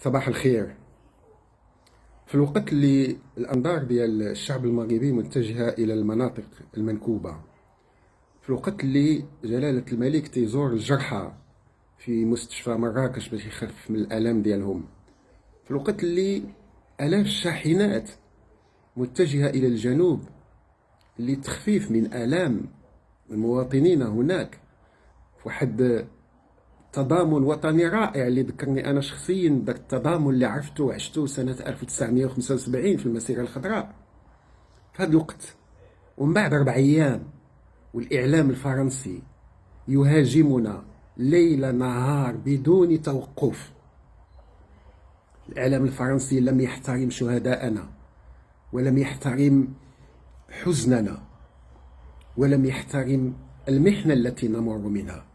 صباح الخير. في الوقت اللي الأنظار ديال الشعب المغربي متجهة إلى المناطق المنكوبة، في الوقت اللي جلالة الملك تيزور الجرحى في مستشفى مراكش باش يخفف من الآلام ديالهم، في الوقت اللي آلاف الشاحنات متجهة إلى الجنوب للتخفيف من آلام المواطنين هناك، في واحد تضامن وطني رائع اللي ذكرني أنا شخصيا ذاك التضامن اللي عرفته وعشته سنة 1975 في المسيرة الخضراء. في هذا الوقت ومن بعد 4 أيام والإعلام الفرنسي يهاجمنا ليل نهار بدون توقف. الإعلام الفرنسي لم يحترم شهداءنا، ولم يحترم حزننا، ولم يحترم المحنة التي نمر منها.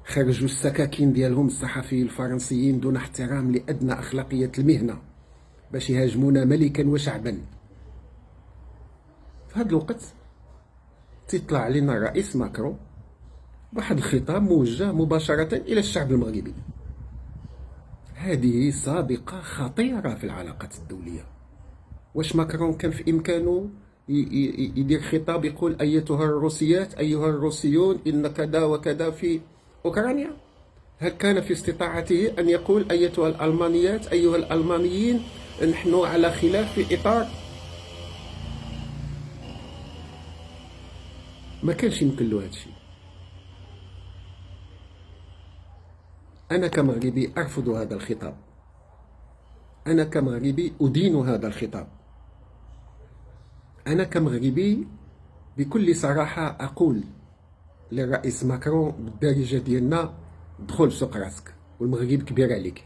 خرجوا السكاكين ديالهم الصحفيين الفرنسيين دون احترام لأدنى أخلاقية المهنة باش يهاجمونا ملكا وشعبا. في هذا الوقت تطلع علينا الرئيس ماكرون بواحد الخطاب موجه مباشرة إلى الشعب المغربي. هذه سابقة خطيرة في العلاقات الدولية. واش ماكرون كان في إمكانه يدير خطاب يقول أيتها الروسيات أيها الروسيون إن كذا وكذا في أوكرانيا؟ هل كان في استطاعته أن يقول أيتها الألمانيات أيها الألمانيين نحن على خلاف في إطار؟ ما كانش يمكن له هذا الشيء. أنا كمغربي أرفض هذا الخطاب، أنا كمغربي أدين هذا الخطاب. أنا كمغربي بكل صراحة أقول للرئيس ماكرون بالدارجة ديالنا دخل سوق راسك، والمغرب كبير عليك.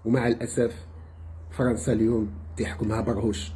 ومع الأسف فرنسا اليوم تحكمها برهوش.